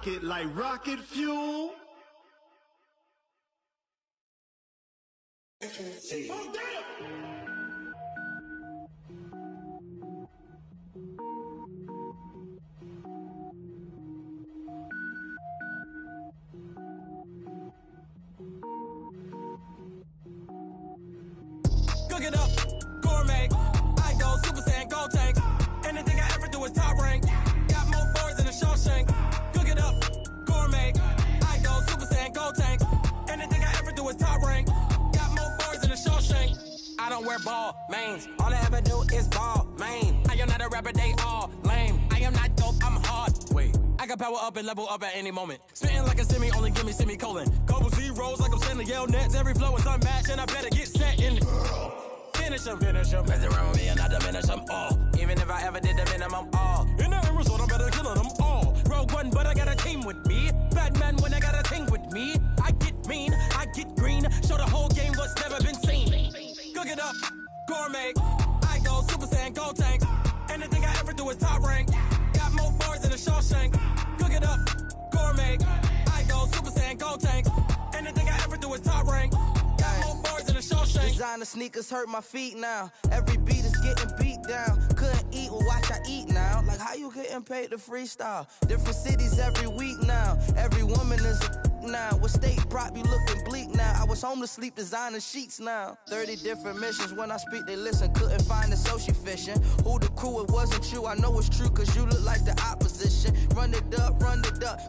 it like rocket fuel. Oh, damn! Cook it up, gourmet. I go Super Saiyan, gold tank. Anything I ever do is top rank. Got more boys than a Shawshank. Cook it up, gourmet. I go Super Saiyan, gold tank. Anything I ever do is top rank. Got more boys than a Shawshank. I don't wear ball mains. All I ever do is ball main. I am not a rapper, they all lame. I am not dope, I'm hard. Wait, I can power up and level up at any moment. Spitting like a semi, only give me semicolon. Couple zeros like I'm sending yell nets. Every flow is unmatched and I better get set in. Finish them. Mess around with me and I diminish them all. Even if I ever did the minimum all. In the end result, I better kill them all. Rogue One, but I got a team with me. Batman when I got a thing with me. I get mean, I get green. Show the whole game what's never been seen. Cook it up, gourmet. I go Super Saiyan, gold tank. Anything I ever do is top rank. Got more bars than a Shawshank. Cook it up, gourmet. I go Super Saiyan, gold tank. Anything I ever do is top rank. Got more bars than a Shawshank. Designer sneakers hurt my feet now. Every beat is getting beat down. Couldn't eat, well watch I eat now. Like how you getting paid to freestyle? Different cities every week now. Every woman is a now. With state prop, you looking bleak now. I was home to sleep, designer sheets now. 30 different missions, when I speak they listen. Couldn't find it, so she fishing. Who the crew, it wasn't you. I know it's true, cause you look like the opposition. Run it up,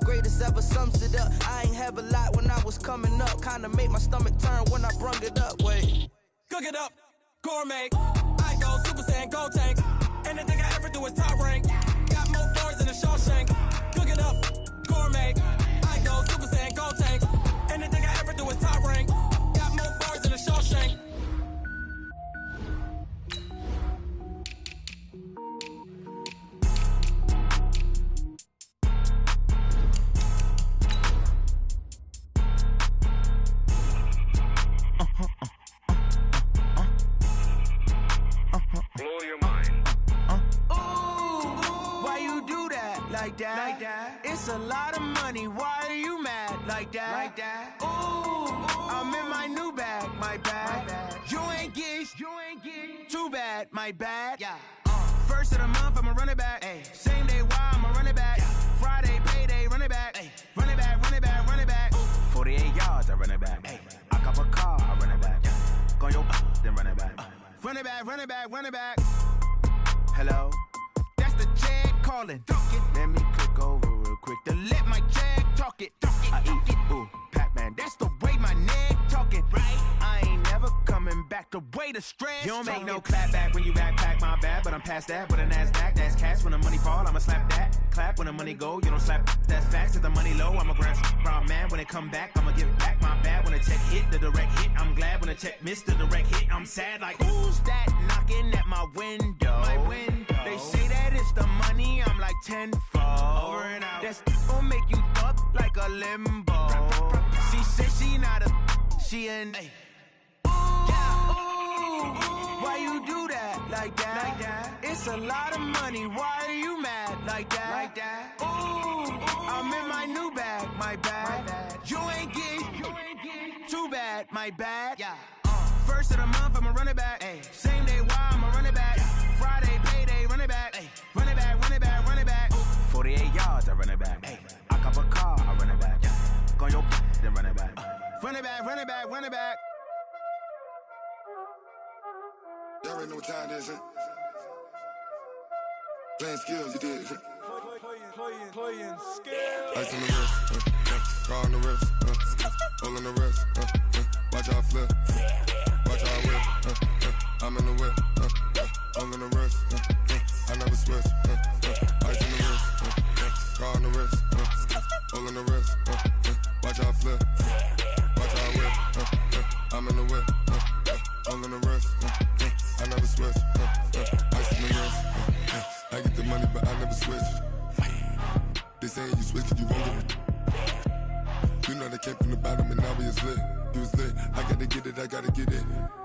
greatest ever sums it up. I ain't have a lot when I was coming up. Kinda made my stomach turn when I brung it up. Wait. Cook it up, gourmet. I go Super Saiyan, gold tank. Anything I ever do is top rank. Got more bars than a Shawshank. Cook it up, gourmet. I go Super Saiyan, gold tank. Anything I ever do is top rank. Got more bars than a Shawshank. Blow your mind. Why you do that? Like that? It's a lot of money. Why are you mad? Like that? Ooh, I'm in my new bag. My bad. You ain't get. Too bad. My bad. Yeah. First of the month, I'ma run it back. Ay. Same day, why I'ma run it back. Yeah. Friday, payday, run it back. Ay. Run it back. 48 yards, I run it back. Ay. I cop a car, I run it back. Yeah. Go your then run it back. Run it back. Hello? That's the Jag calling. Let me click over real quick to let my Jag talk it. I eat it, ooh, Pac-Man. That's the way my neck talking. Right? I ain't never coming back the way the stress. You don't make no clap back when you backpack, my bad. But I'm past that with a NASDAQ. That's cash when the money fall, I'ma slap that. Clap when the money go, you don't slap. That's facts. If the money low, I'm a grand brown man. When it come back, I'ma give it back. My bad when the check hit, the direct hit. I'm glad when the check missed the direct hit. I'm sad like, who's that knocking at my window? They say that it's the money, I'm like tenfold. Over and out. That's gon' make you up like a limbo. She said she not a, she an. Why you do that? Like that? It's a lot of money. Why are you mad? Like that? Ooh, I'm in my new bag. My bad. You ain't get. Too bad. My bad. Yeah. First of the month, I'ma run it back. Ay. Same day, why I'ma run it back. Friday, payday, run it back. Ay. Run it back. 48 yards, I run it back. Ay. I cop a car, I run it back. Go your then run it back. Run it back. Y'all already know what time it is, huh? Playing skills, you did. Playing skills. Ice on the wrist, car on the wrist, hole on the wrist, watch how I flip, watch how I whip, I'm in the whip, hole on the wrist, I never switch, ice on the wrist, car on the wrist, hole on the wrist, watch how I flip, watch how I whip, I'm in the whip, hole on the wrist, I never switch, ice on the wrist, I get the money but I never switch. They saying you switch it, you won't get it. You know they came from the bottom and now we is lit. You was lit, I gotta get it.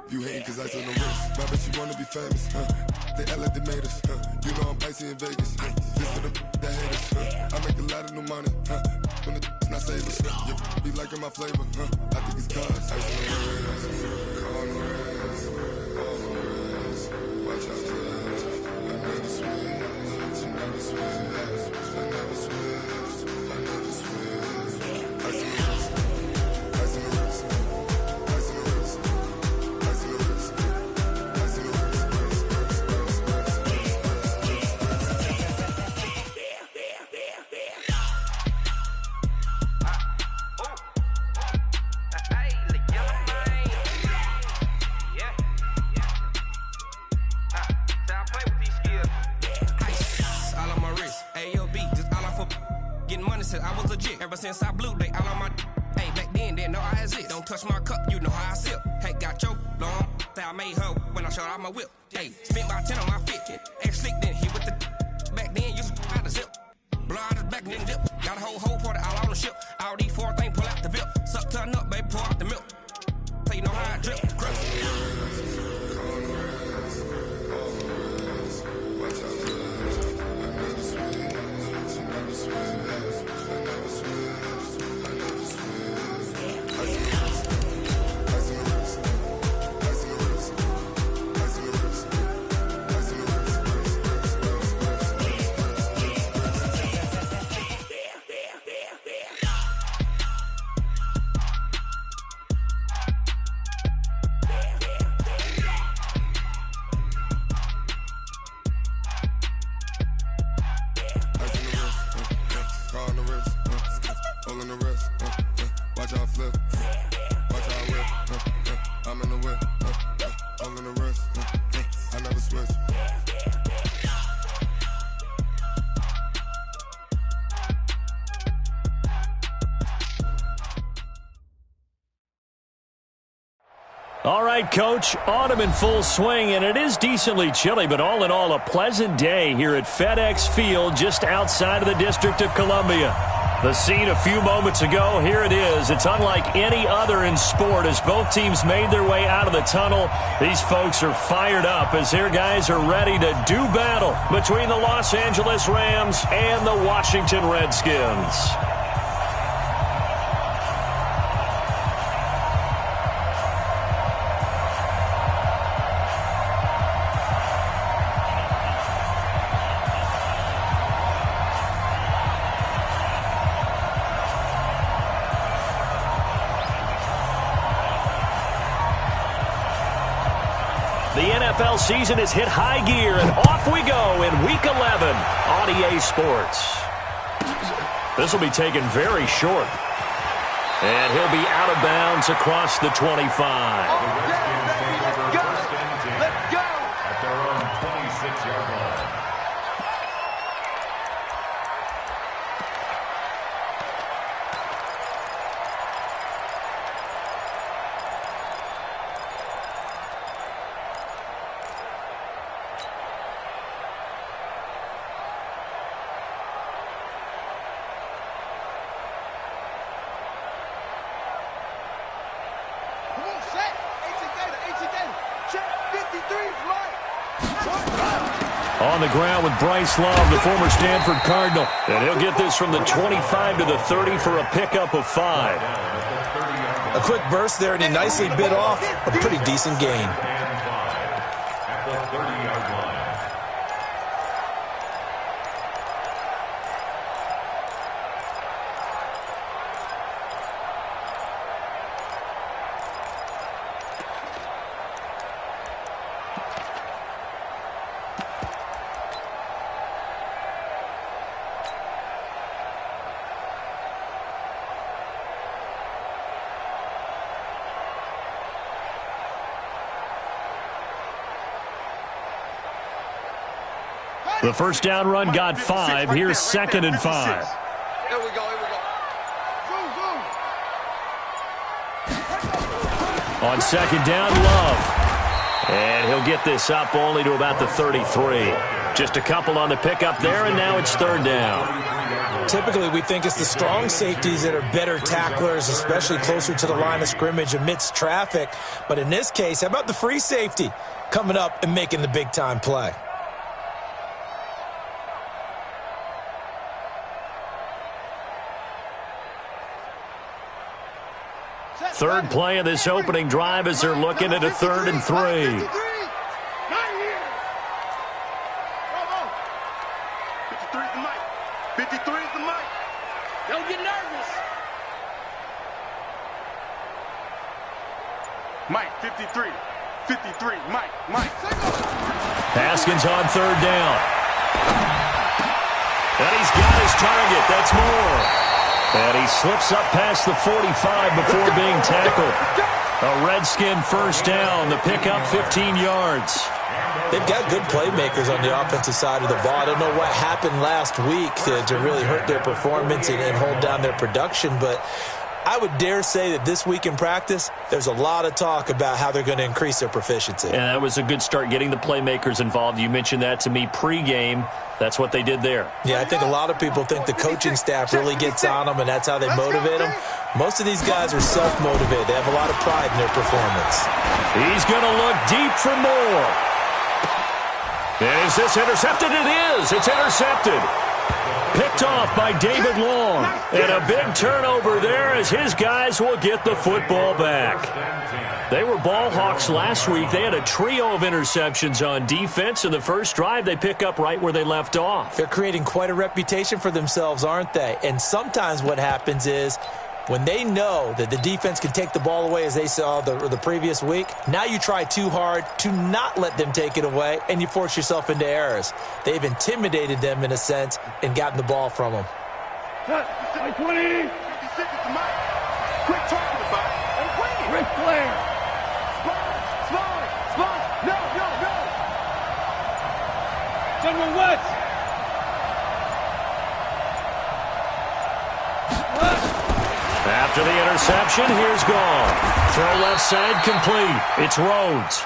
You hating cause I on the wrist. My bitch, you wanna be famous, huh? They act like they made us, huh? You know I'm icy in Vegas, huh? This for the haters, I make a lot of new money, when it's not savers. You be liking my flavor, I think it's cause. Ice on the wrist, on the wrist, on the wrist. Watch out, flash. I never switch, I never switch, I never switch, I never switch. Ice on the wrist, ice on the wrist, ice on the wrist, ice on the wrist, ice on the wrist. I was legit. Ever since I blew, they all on my hey, back then, didn't know I exist. Don't touch my cup, you know how I sip. Hey, got your long, that I made her when I showed out my whip. Hey, spent about 10 on my fit. Ex-slick, then hit with the back then, used to out the zip. Blow out his back, then dip. Got a whole party all on the ship. All these 4 things, pull out the VIP. Suck, turn up, baby, pour out the milk. So you know how I drip. All right, Coach, autumn in full swing, and it is decently chilly, but all in all, a pleasant day here at FedEx Field just outside of the District of Columbia. The scene a few moments ago, here it is. It's unlike any other in sport as both teams made their way out of the tunnel. These folks are fired up as their guys are ready to do battle between the Los Angeles Rams and the Washington Redskins. The NFL season has hit high gear, and off we go in Week 11 on EA Sports. This will be taken very short. And he'll be out of bounds across the 25. Let's go! At their own 26-yard line. On the ground with Bryce Love, the former Stanford Cardinal. And he'll get this from the 25 to the 30 for a pickup of 5. A quick burst there, and he nicely bit off a pretty decent gain. At the 30-yard line. The first down run got 5. Here's 2nd and 5. Here we go. On 2nd down, Love. And he'll get this up only to about the 33. Just a couple on the pickup there, and now it's 3rd down. Typically, we think it's the strong safeties that are better tacklers, especially closer to the line of scrimmage amidst traffic. But in this case, how about the free safety coming up and making the big-time play? Third play of this opening drive as they're looking at a 3rd and 3. 53 is the mic. 53 is the mic. Don't get nervous. Mike, 53. 53, Mike. Haskins on 3rd down. And he's got his target. That's Moore. And he slips up past the 45 before being tackled. A Redskin first down. The pickup 15 yards. They've got good playmakers on the offensive side of the ball. I don't know what happened last week to really hurt their performance and hold down their production, but I would dare say that this week in practice, there's a lot of talk about how they're going to increase their proficiency. And that was a good start getting the playmakers involved. You mentioned that to me pregame. That's what they did there. Yeah, I think a lot of people think the coaching staff really gets on them, and that's how they motivate them. Most of these guys are self-motivated. They have a lot of pride in their performance. He's going to look deep for more. And is this intercepted? It is. It's intercepted. Picked off by David Long. And a big turnover there as his guys will get the football back. They were ball hawks last week. They had a trio of interceptions on defense. In the first drive, they pick up right where they left off. They're creating quite a reputation for themselves, aren't they? And sometimes what happens is when they know that the defense can take the ball away, as they saw the previous week, now you try too hard to not let them take it away, and you force yourself into errors. They've intimidated them, in a sense, and gotten the ball from them. 20. 56 is the mic. Quick talking about it. Ric Flair. Spot. No. General West. After the interception, here's gone. Throw left side complete. It's Rhodes.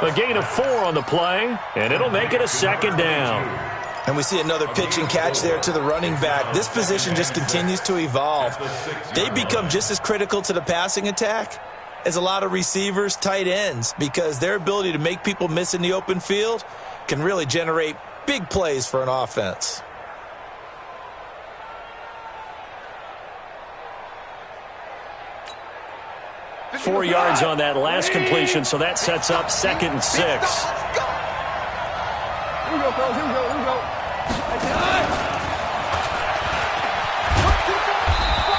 A gain of 4 on the play, and it'll make it a 2nd down. And we see another pitch and catch there to the running back. This position just continues to evolve. They become just as critical to the passing attack as a lot of receivers, tight ends, because their ability to make people miss in the open field can really generate big plays for an offense. Four yards on that last completion, so that sets up 2nd and 6. Here we go.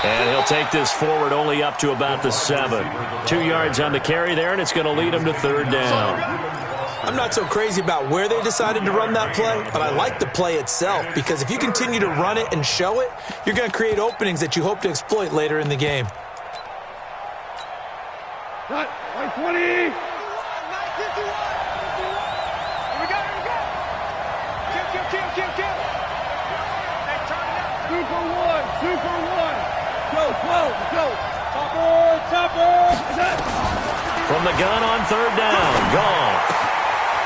And he'll take this forward only up to about the 7. 2 yards on the carry there, and it's going to lead him to 3rd down. I'm not so crazy about where they decided to run that play, but I like the play itself, because if you continue to run it and show it, you're going to create openings that you hope to exploit later in the game. 20. Here we go. Kill. Hey, turn it up. 2 for 1. Go. Topper. From the gun on 3rd down, Goff.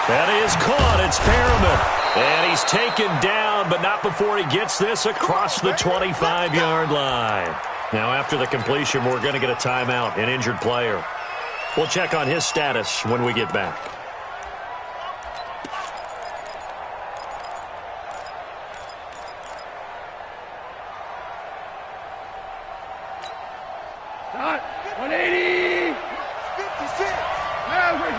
That is caught. It's Perriman. And he's taken down, but not before he gets this across the 25-yard line. Now, after the completion, we're going to get a timeout, an injured player. We'll check on his status when we get back. Start. 180. 56. Average.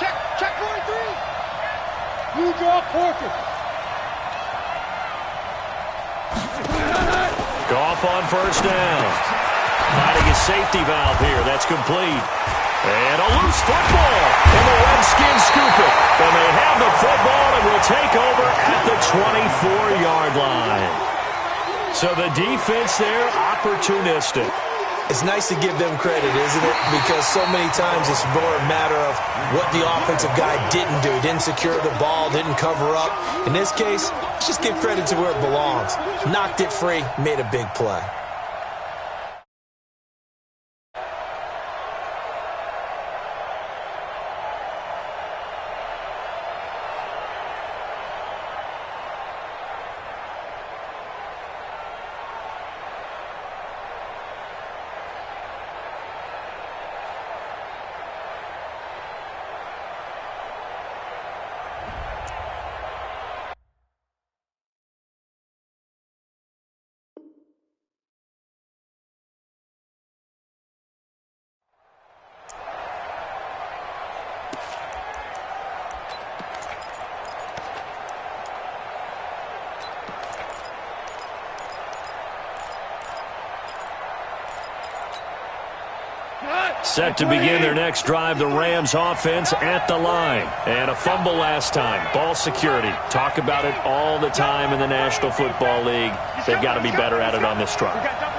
Check 43. Blue draw Porter. Goff on 1st down. Finding his safety valve here. That's complete. And a loose football. And the Redskins scoop it. And they have the football and will take over at the 24-yard line. So the defense there, opportunistic. It's nice to give them credit, isn't it? Because so many times it's more a matter of what the offensive guy didn't do. He didn't secure the ball, didn't cover up. In this case, let's just give credit to where it belongs. Knocked it free, made a big play. Set to begin their next drive, the Rams offense at the line. And a fumble last time. Ball security. Talk about it all the time in the National Football League. They've got to be better at it on this drive.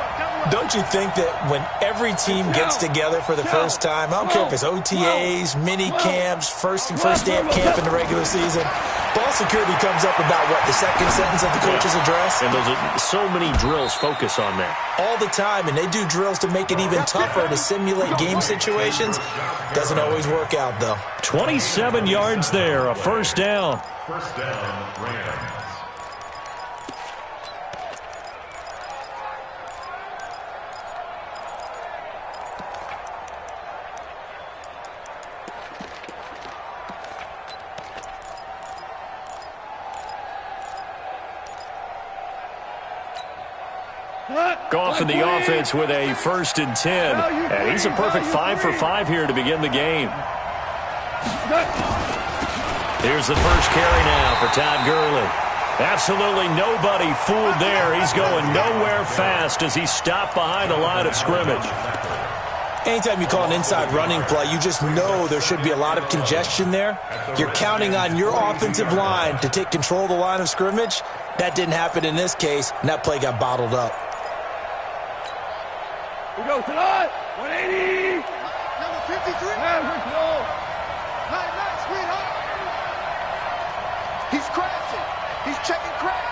Don't you think that when every team gets together for the first time, I don't care if it's OTAs, mini camps, first day of camp in the regular season, ball security comes up about, what, the second sentence of the coach's address? And those are so many drills focus on that. All the time, and they do drills to make it even tougher to simulate game situations. Doesn't always work out, though. 27 yards there, a first down. First down, Rams. Goff in the offense with a 1st and 10. And he's a perfect 5 for 5 here to begin the game. Here's the first carry now for Todd Gurley. Absolutely nobody fooled there. He's going nowhere fast as he stopped behind the line of scrimmage. Anytime you call an inside running play, you just know there should be a lot of congestion there. You're counting on your offensive line to take control of the line of scrimmage. That didn't happen in this case, and that play got bottled up. We go tonight. 180. Number 53. Night, sweetheart. He's crashing. He's checking crack.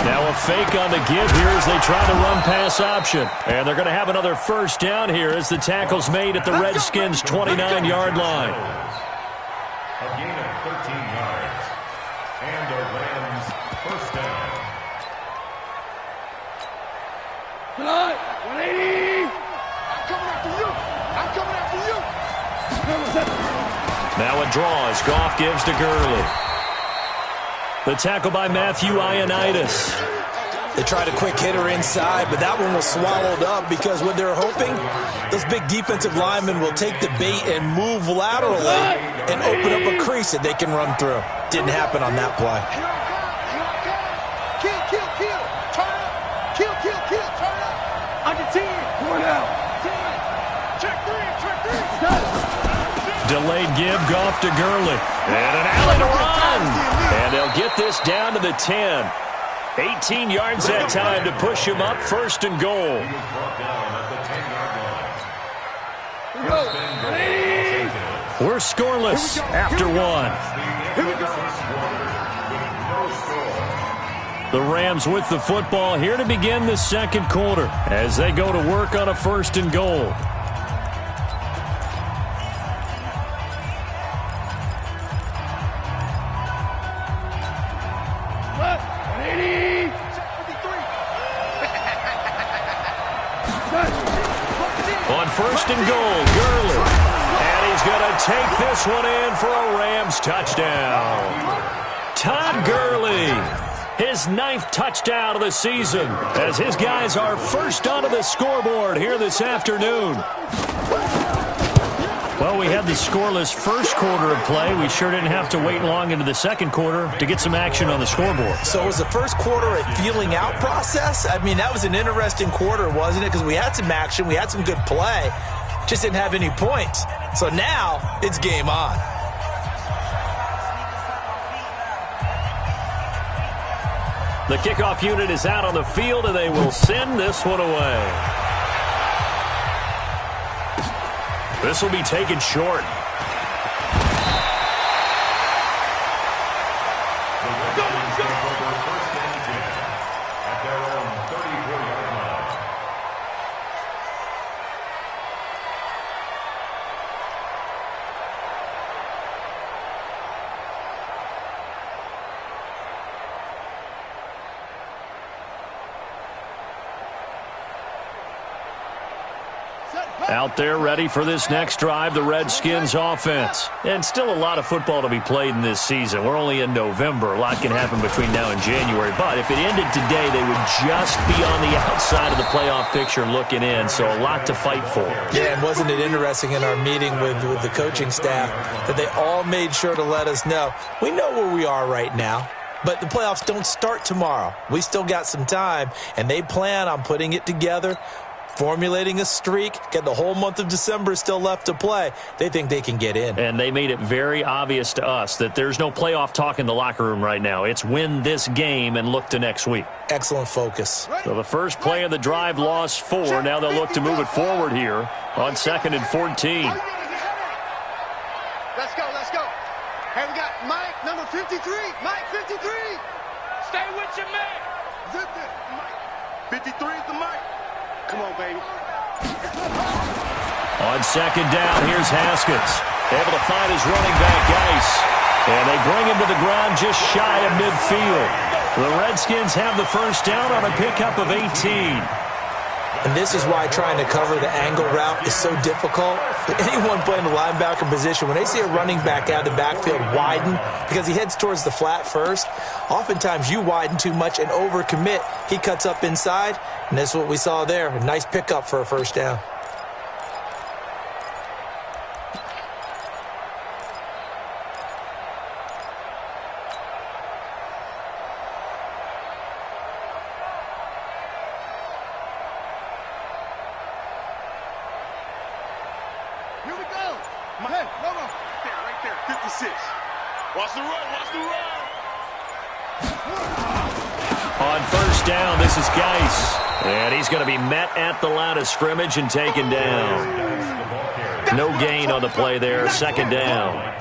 Now a fake on the give here as they try to run pass option. And they're going to have another first down here as the tackle's made at the Redskins' 29-yard line. A gain of 13 yards. And a Rams first down. Tonight, 180. I'm coming after you. I'm coming after you. Now a draw as Goff gives to Gurley. The tackle by Matthew Ioannidis. They tried a quick hitter inside, but that one was swallowed up because what they're hoping, those big defensive linemen will take the bait and move laterally and open up a crease that they can run through. Didn't happen on that play. Kill. Turn up. Kill. Turn up. Under 10. Going out. 10. Check three. Delayed give, Goff to Gurley. And an alley to run. And they'll get this down to the 10. 18 yards that time to push him up, 1st and goal. He was brought down at the 10-yard line. We're scoreless after one. The Rams with the football here to begin the second quarter as they go to work on a 1st and goal. On 1st and goal, Gurley. And he's going to take this one in for a Rams touchdown. Todd Gurley, his 9th touchdown of the season, as his guys are first onto the scoreboard here this afternoon. Well, we had the scoreless first quarter of play. We sure didn't have to wait long into the second quarter to get some action on the scoreboard. So was the first quarter a feeling out process? I mean, that was an interesting quarter, wasn't it? Because we had some action, we had some good play, just didn't have any points. So now it's game on. The kickoff unit is out on the field, and they will send this one away. This will be taken short. At their own 34-yard line. Out there ready for this next drive, the Redskins offense. And still a lot of football to be played in this season. We're only in November. A lot can happen between now and January. But if it ended today, they would just be on the outside of the playoff picture looking in. So a lot to fight for. Yeah, and wasn't it interesting in our meeting with the coaching staff that they all made sure to let us know, we know where we are right now, but the playoffs don't start tomorrow. We still got some time, and they plan on putting it together formulating a streak, get the whole month of December still left to play. They think they can get in. And they made it very obvious to us that there's no playoff talk in the locker room right now. It's win this game and look to next week. Excellent focus. So the first play of the drive lost 4. Now they'll look to move it forward here on 2nd and 14. Let's go, let's go. Hey, we got Mike, number 53. Mike, 53. Stay with your man. Zip it, Mike. 53 is the Mike. Come on, baby. On 2nd down, here's Haskins. Able to find his running back, Geis. And they bring him to the ground just shy of midfield. The Redskins have the first down on a pickup of 18. And this is why trying to cover the angle route is so difficult. Anyone playing the linebacker position, when they see a running back out of the backfield widen, because he heads towards the flat first, oftentimes you widen too much and overcommit. He cuts up inside, and that's what we saw there. A nice pickup for a first down. Here we go. Hey, no. Right there, 56. Watch the run, watch the run. On first down, this is Geis. And he's going to be met at the line of scrimmage and taken down. No gain on the play there, 2nd down.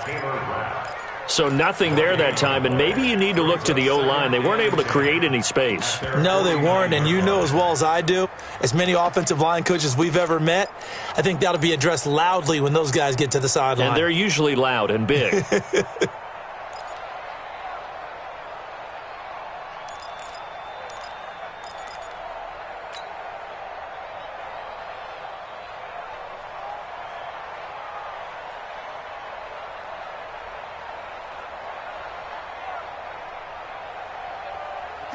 So nothing there that time, and maybe you need to look to the O-line. They weren't able to create any space. No, they weren't, and you know as well as I do, as many offensive line coaches we've ever met, I think that'll be addressed loudly when those guys get to the sideline. And they're usually loud and big.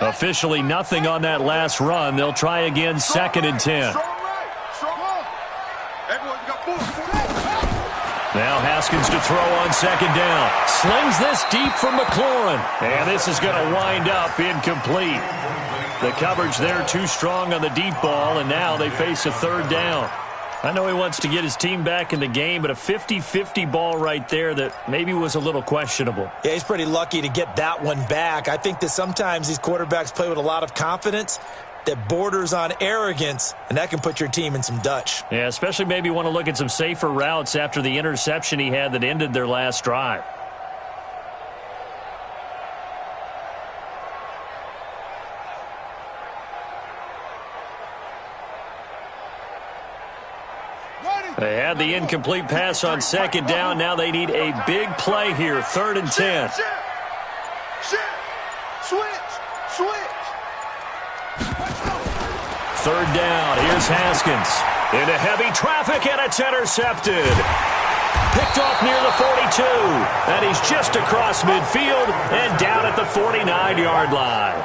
Officially nothing on that last run. They'll try again, 2nd and 10. Now Haskins to throw on 2nd down. Slings this deep from McLaurin. And this is going to wind up incomplete. The coverage there too strong on the deep ball, and now they face a 3rd down. I know he wants to get his team back in the game, but a 50-50 ball right there that maybe was a little questionable. Yeah, he's pretty lucky to get that one back. I think that sometimes these quarterbacks play with a lot of confidence that borders on arrogance, and that can put your team in some Dutch. Yeah, especially maybe want to look at some safer routes after the interception he had that ended their last drive. They had the incomplete pass on 2nd down. Now they need a big play here, 3rd and 10. Switch. 3rd down. Here's Haskins. Into heavy traffic, and it's intercepted. Picked off near the 42. And he's just across midfield and down at the 49-yard line.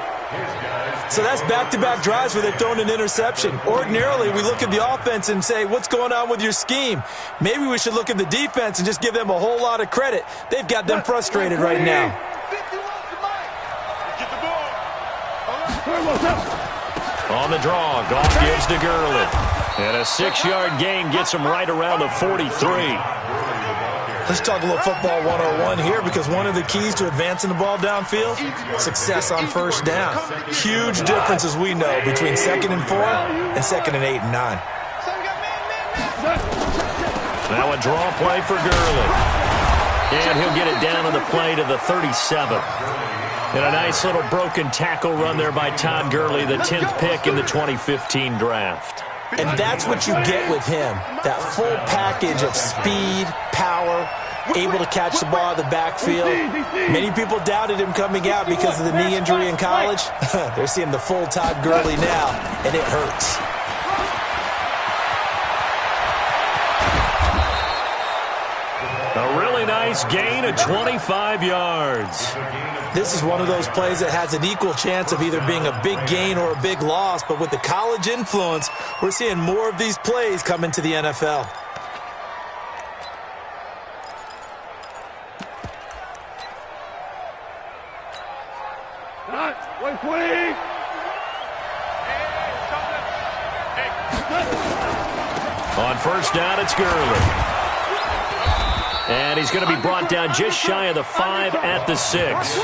So that's back-to-back drives where they've thrown an interception. Ordinarily, we look at the offense and say, what's going on with your scheme? Maybe we should look at the defense and just give them a whole lot of credit. They've got them frustrated right now. On the draw, Goff gives to Gurley. And a 6-yard gain gets him right around the 43. Let's talk a little football 101 here, because one of the keys to advancing the ball downfield, success on first down. Huge difference, as we know, between 2nd and 4 and 2nd and 8 and 9. Now a draw play for Gurley. And he'll get it down on the play to the 37. And a nice little broken tackle run there by Todd Gurley, the 10th pick in the 2015 draft. And that's what you get with him, that full package of speed, power, able to catch the ball in the backfield. Many people doubted him coming out because of the knee injury in college. They're seeing the full Todd Gurley now, and it hurts. A really nice gain of 25 yards. This is one of those plays that has an equal chance of either being a big gain or a big loss, but with the college influence, we're seeing more of these plays come into the NFL. Wait. On first down, it's Gurley. And he's going to be brought down just shy of the 5 at the 6.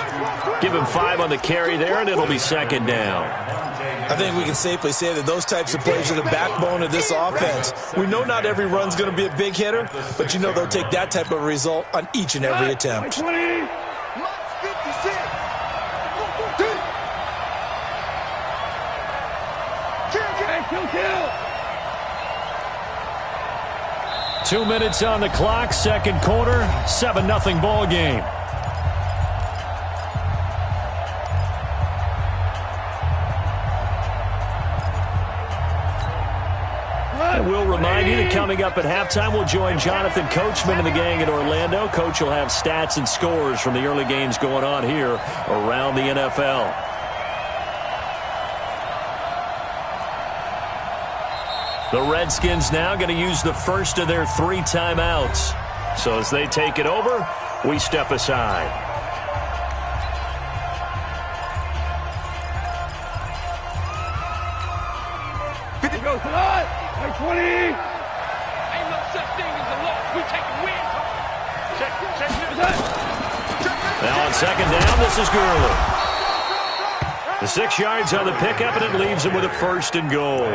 Give him 5 on the carry there, and it'll be second down. I think we can safely say that those types of plays are the backbone of this offense. We know not every run's going to be a big hitter, but you know they'll take that type of result on each and every attempt. 20. 2 minutes on the clock, second quarter, 7-0 ball game. And we'll remind you that coming up at halftime, we'll join Jonathan Coachman and the gang in Orlando. Coach will have stats and scores from the early games going on here around the NFL. The Redskins now going to use the first of their 3 timeouts. So as they take it over, we step aside. Goes tonight. 20. Ain't no such thing as a loss. We take a win. Now on second down, this is Gurley. The 6 yards on the pickup, and it leaves him with a first and goal.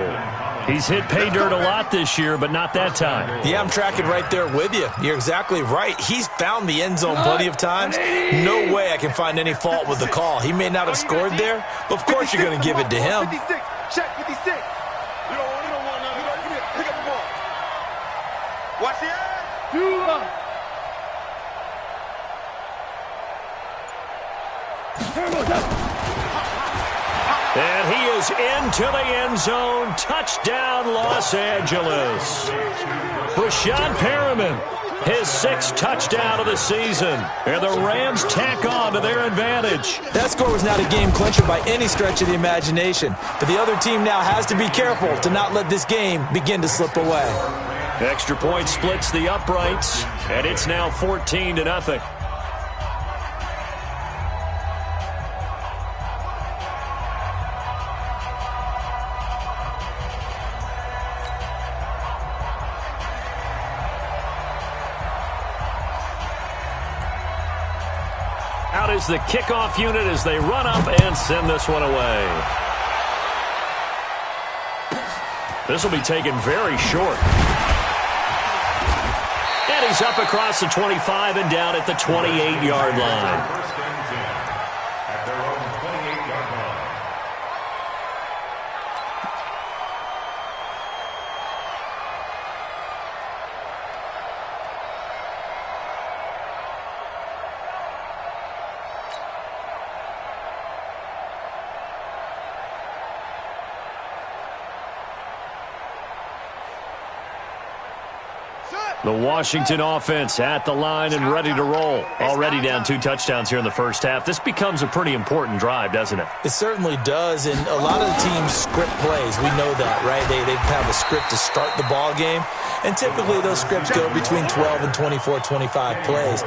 He's hit pay dirt a lot this year, but not that time. Yeah, I'm tracking right there with you. You're exactly right. He's found the end zone plenty of times. No way I can find any fault with the call. He may not have scored there, but of course you're going to give it to him. 56. Check 56. You don't want nothing. Pick up the ball. Watch the eye. And he is into the end zone. Touchdown, Los Angeles. Brashad Perriman, his 6th touchdown of the season. And the Rams tack on to their advantage. That score was not a game clincher by any stretch of the imagination. But the other team now has to be careful to not let this game begin to slip away. Extra point splits the uprights, and it's now 14-0. Out is the kickoff unit as they run up and send this one away. This will be taken very short. And he's up across the 25 and down at the 28-yard line. First and 10 at their own 28-yard line. The Washington offense at the line and ready to roll. Already down 2 touchdowns here in the first half. This becomes a pretty important drive, doesn't it? It certainly does, and a lot of the teams script plays. We know that, right? They have a script to start the ball game, and typically those scripts go between 12 and 24, 25 plays.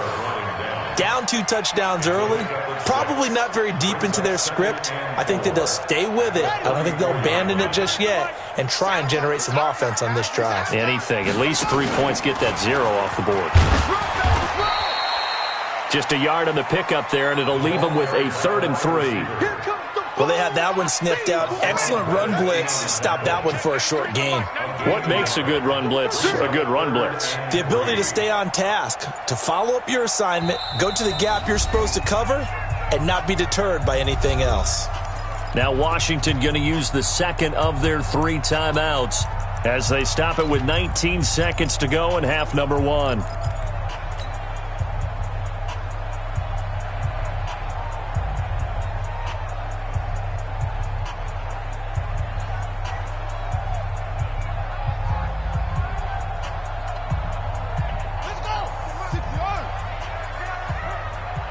Down 2 touchdowns early, probably not very deep into their script. I think that they'll stay with it. I don't think they'll abandon it just yet and try and generate some offense on this drive. Anything. At least 3 points, get that 0 off the board. Just a yard on the pickup there, and it'll leave them with a 3rd and 3. Well, they had that one sniffed out. Excellent run blitz. Stop that one for a short gain. What makes a good run blitz a good run blitz? The ability to stay on task, to follow up your assignment, go to the gap you're supposed to cover, and not be deterred by anything else. Now Washington going to use the second of their 3 timeouts as they stop it with 19 seconds to go in half number 1.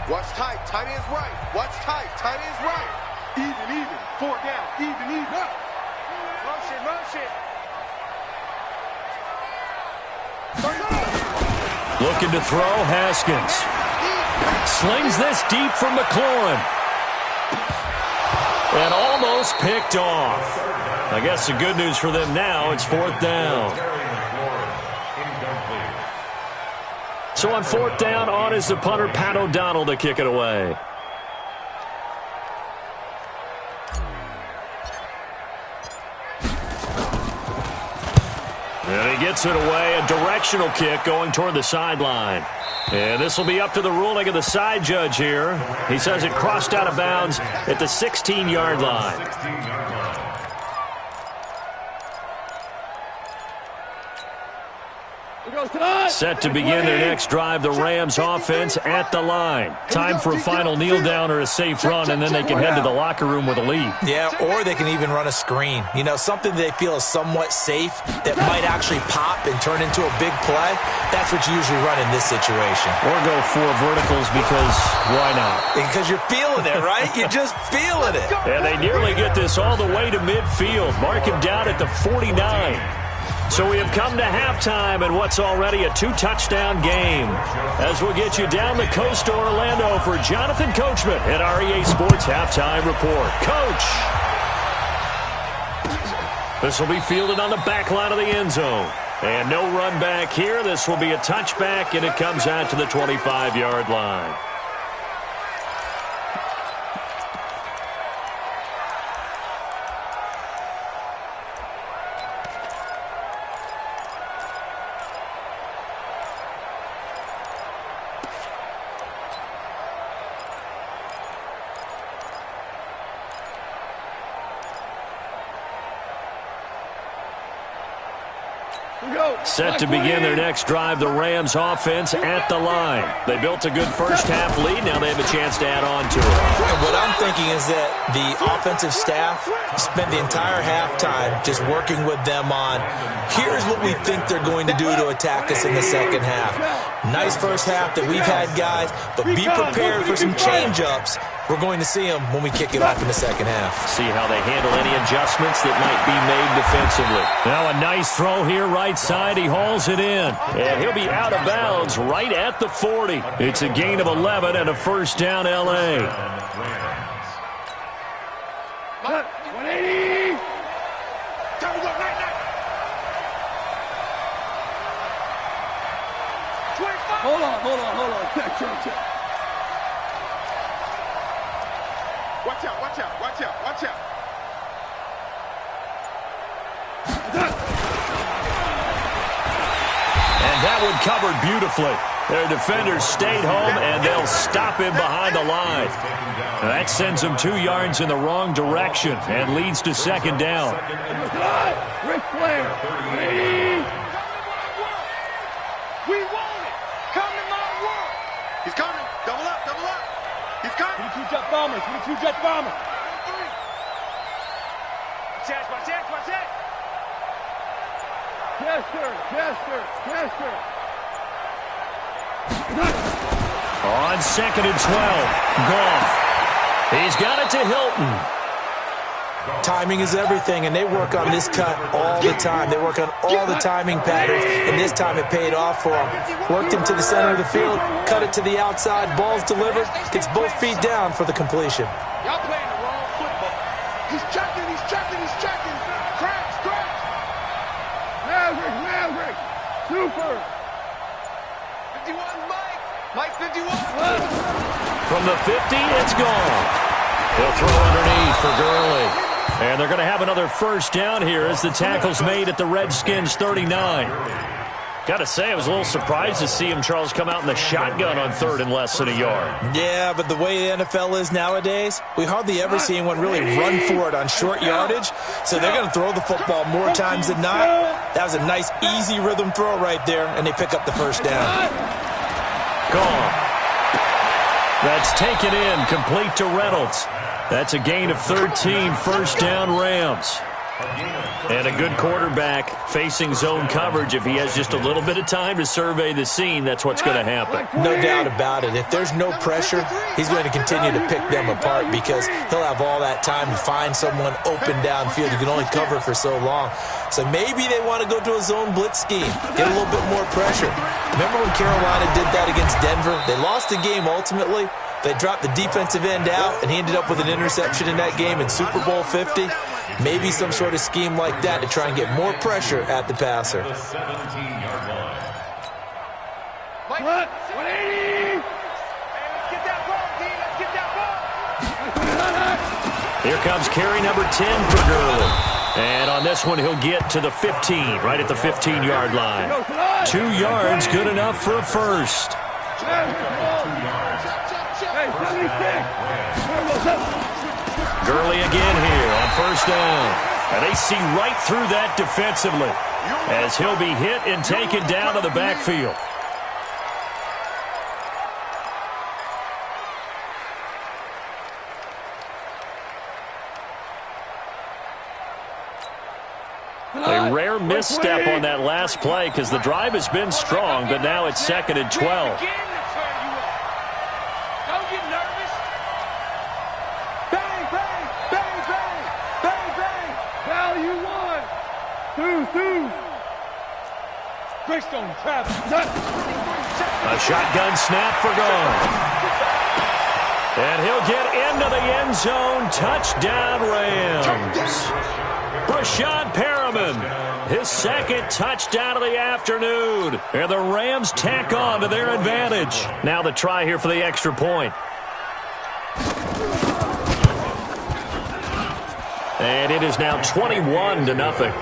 Watch tight. Tight end's right. Watch tight. Tight end's right. Even. 4 down. Even. Motion. Looking to throw, Haskins. Slings this deep from McLaurin. And almost picked off. I guess the good news for them now, it's 4th down. So on 4th down, on is the punter, Pat O'Donnell, to kick it away. And he gets it away, a directional kick going toward the sideline. And this will be up to the ruling of the side judge here. He says it crossed out of bounds at the 16-yard line. Set to begin their next drive, the Rams offense at the line. Time for a final kneel down or a safe run, and then they can head to the locker room with a lead. Yeah, or they can even run a screen. You know, something they feel is somewhat safe that might actually pop and turn into a big play. That's what you usually run in this situation. Or go 4 verticals because why not? Because you're feeling it, right? You're just feeling it. And they nearly get this all the way to midfield. Mark him down at the 49. So we have come to halftime in what's already a 2-touchdown game. As we'll get you down the coast to Orlando for Jonathan Coachman at our EA Sports Halftime Report. Coach! This will be fielded on the back line of the end zone. And no run back here. This will be a touchback, and it comes out to the 25-yard line. Set to begin their next drive, the Rams offense at the line. They built a good first-half lead. Now they have a chance to add on to it. And what I'm thinking is that the offensive staff spent the entire halftime just working with them on, here's what we think they're going to do to attack us in the second half. Nice first half that we've had, guys, but be prepared for some change-ups. We're going to see them when we kick it off in the second half. See how they handle any adjustments that might be made defensively. Now a nice throw here, right side. He hauls it in. And he'll be out of bounds right at the 40. It's a gain of 11 and a first down, L.A. 180. Time to go. Night. 25. Hold on. Check. Watch out. And that one covered beautifully. Their defenders stayed home, and they'll stop him behind the line. Now that sends him 2 yards in the wrong direction and leads to second down. Ric Flair. We want it. Come to my world. He's coming. Double up. He's coming. 22 jet bombers. Watch it. Chester. On 2nd and 12, Goff. He's got it to Hilton. Timing is everything, and they work on this cut all the time. They work on all the timing patterns, and this time it paid off for them. Worked him to the center of the field, cut it to the outside, ball's delivered, gets both feet down for the completion. Y'all playing the wrong football. He's checking. Cracks. Maverick. Super. 51, Mike 51. From the 50, it's gone. They'll throw underneath for Gurley. And they're going to have another first down here as the tackle's made at the Redskins 39. Got to say, I was a little surprised to see him, Charles, come out in the shotgun on 3rd and less than a yard. Yeah, but the way the NFL is nowadays, we hardly ever see anyone really run for it on short yardage. So they're going to throw the football more times than not. That was a nice, easy rhythm throw right there, and they pick up the first down. Gone. That's taken in, complete to Reynolds. That's a gain of 13, first down Rams. And a good quarterback facing zone coverage. If he has just a little bit of time to survey the scene, that's what's going to happen. No doubt about it. If there's no pressure, he's going to continue to pick them apart because he'll have all that time to find someone open downfield. You can only cover for so long. So maybe they want to go to a zone blitz scheme, get a little bit more pressure. Remember when Carolina did that against Denver? They lost the game ultimately, They dropped the defensive end out, and he ended up with an interception in that game in Super Bowl 50. Maybe some sort of scheme like that to try and get more pressure at the passer. The 17-yard line. What? 180! Let's get that ball, D. Let's get that ball. Here comes carry number 10 for Gurley. And on this one, he'll get to the 15, right at the 15-yard line. 2 yards, good enough for a first. Gurley again here on first down. And they see right through that defensively as he'll be hit and taken down to the backfield. A rare misstep on that last play because the drive has been strong, but now it's 2nd and 12. Don't get nervous. Bang, bang, bang, bang, bang, bang. Value 1, 2, 2. Greystone, Travis. A shotgun snap for Gone. And he'll get into the end zone. Touchdown, Rams. Brashad Perriman, his 2nd touchdown of the afternoon. And the Rams tack on to their advantage. Now the try here for the extra point. And it is now 21-0.